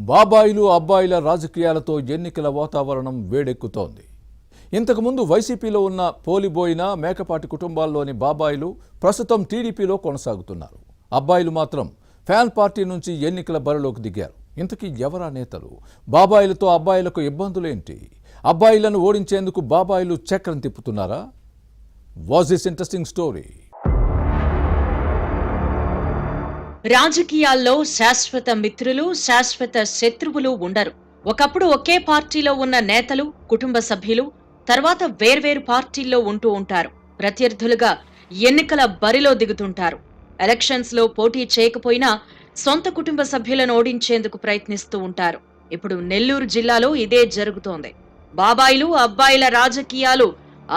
బాబాయిలు అబ్బాయిల రాజకీయాలతో ఎన్నికల వాతావరణం వేడెక్కుతోంది. ఇంతకుముందు వైసీపీలో ఉన్న పోలిబోయిన మేకపాటి కుటుంబాల్లోని బాబాయిలు ప్రస్తుతం టీడీపీలో కొనసాగుతున్నారు. అబ్బాయిలు మాత్రం ఫ్యాన్ పార్టీ నుంచి ఎన్నికల బరిలోకి దిగారు. ఇంతకీ ఎవరా నేతలు? బాబాయిలతో అబ్బాయిలకు ఇబ్బందులేంటి? అబ్బాయిలను ఓడించేందుకు బాబాయిలు చక్రం తిప్పుతున్నారా? Was this interesting story? రాజకీయాల్లో శాశ్వత మిత్రులు, శాశ్వత శత్రువులు ఉండరు. ఒకప్పుడు ఒకే పార్టీలో ఉన్న నేతలు, కుటుంబ సభ్యులు తర్వాత వేర్వేరు పార్టీల్లో ఉంటూ ఉంటారు. ప్రత్యర్థులుగా ఎన్నికల బరిలో దిగుతుంటారు. ఎలక్షన్స్ లో పోటీ చేయకపోయినా సొంత కుటుంబ సభ్యులను ఓడించేందుకు ప్రయత్నిస్తూ ఉంటారు. ఇప్పుడు నెల్లూరు జిల్లాలో ఇదే జరుగుతోంది. బాబాయిలు అబ్బాయిల రాజకీయాలు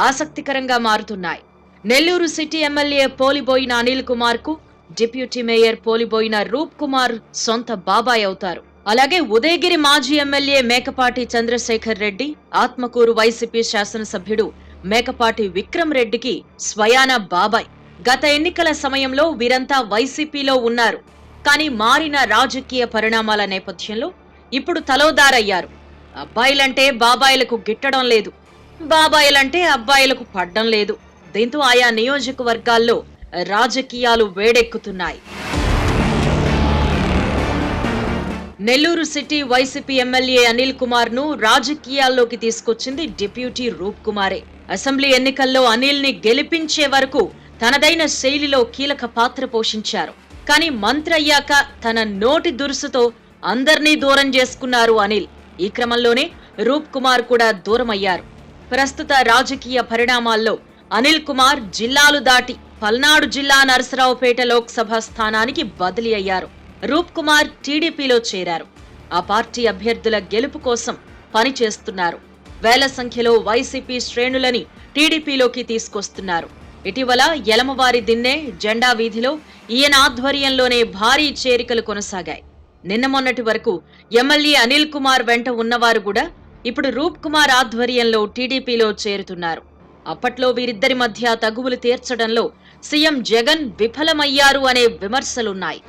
ఆసక్తికరంగా మారుతున్నాయి. నెల్లూరు సిటీ ఎమ్మెల్యే పోలిబోయిన అనిల్ కుమార్ కు డిప్యూటీ మేయర్ పోలిబోయిన రూప్ కుమార్ సొంత బాబాయ్ అవుతారు. అలాగే ఉదయగిరి మాజీ ఎమ్మెల్యే మేకపాటి చంద్రశేఖర్ రెడ్డి, ఆత్మకూరు వైసీపీ శాసనసభ్యుడు మేకపాటి విక్రమ్ రెడ్డికి స్వయాన బాబాయ్. గత ఎన్నికల సమయంలో వీరంతా వైసీపీలో ఉన్నారు. కానీ మారిన రాజకీయ పరిణామాల నేపథ్యంలో ఇప్పుడు తలోదారయ్యారు. అబ్బాయిలంటే బాబాయిలకు గిట్టడం లేదు, బాబాయిలంటే అబ్బాయిలకు పడ్డం లేదు. దీంతో ఆయా నియోజకవర్గాల్లో రాజకీయాలు వేడెక్కుతున్నాయి. Nellore city YCP MLA Anil Kumar ను రాజకీయాల్లోకి తీసుకొచ్చింది డిప్యూటీ రూప్ కుమారే. అసెంబ్లీ ఎన్నికల్లో అనిల్ ని గెలిపించే వరకు తనదైన శైలిలో కీలక పాత్ర పోషించారు. కానీ మంత్రి అయ్యాక తన నోటి దురుసుతో అందర్నీ దూరం చేసుకున్నారు అనిల్. ఈ క్రమంలోనే రూప్ కుమార్ కూడా దూరమయ్యారు. ప్రస్తుత రాజకీయ పరిణామాల్లో అనిల్ కుమార్ జిల్లాలు దాటి పల్నాడు జిల్లా నరసరావుపేట లోక్సభ స్థానానికి బదిలీ అయ్యారు. రూప్ కుమార్ టీడీపీలో చేరారు. ఆ పార్టీ అభ్యర్థుల గెలుపు కోసం పనిచేస్తున్నారు. వేల సంఖ్యలో వైసీపీ శ్రేణులని టీడీపీలోకి తీసుకొస్తున్నారు. ఇటీవల యలమవారి దిన్నె జెండా వీధిలో ఈయన ఆధ్వర్యంలోనే భారీ చేరికలు కొనసాగాయి. నిన్న మొన్నటి వరకు ఎమ్మెల్యే అనిల్ కుమార్ వెంట ఉన్నవారు కూడా ఇప్పుడు రూప్ కుమార్ ఆధ్వర్యంలో టీడీపీలో చేరుతున్నారు. అప్పట్లో వీరిద్దరి మధ్య తగువులు తీర్చడంలో సీఎం జగన్ విఫలమయ్యారు అనే విమర్శలున్నాయి.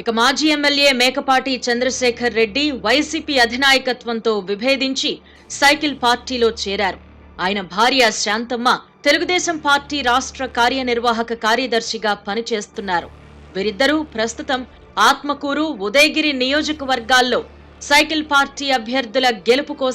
ఇక మాజీ ఎమ్మెల్యే మేకపాటి చంద్రశేఖర్ రెడ్డి వైసీపీ అధినాయకత్వంతో విభేదించి సైకిల్ పార్టీలో చేరారు. ఆయన భార్య శాంతమ్మ తెలుగుదేశం పార్టీ రాష్ట్ర కార్యనిర్వాహక కార్యదర్శిగా పనిచేస్తున్నారు. వీరిద్దరూ ప్రస్తుతం ఆత్మకూరు, ఉదయగిరి నియోజకవర్గాల్లో సైకిల్ పార్టీ అభ్యర్థుల గెలుపు కోసం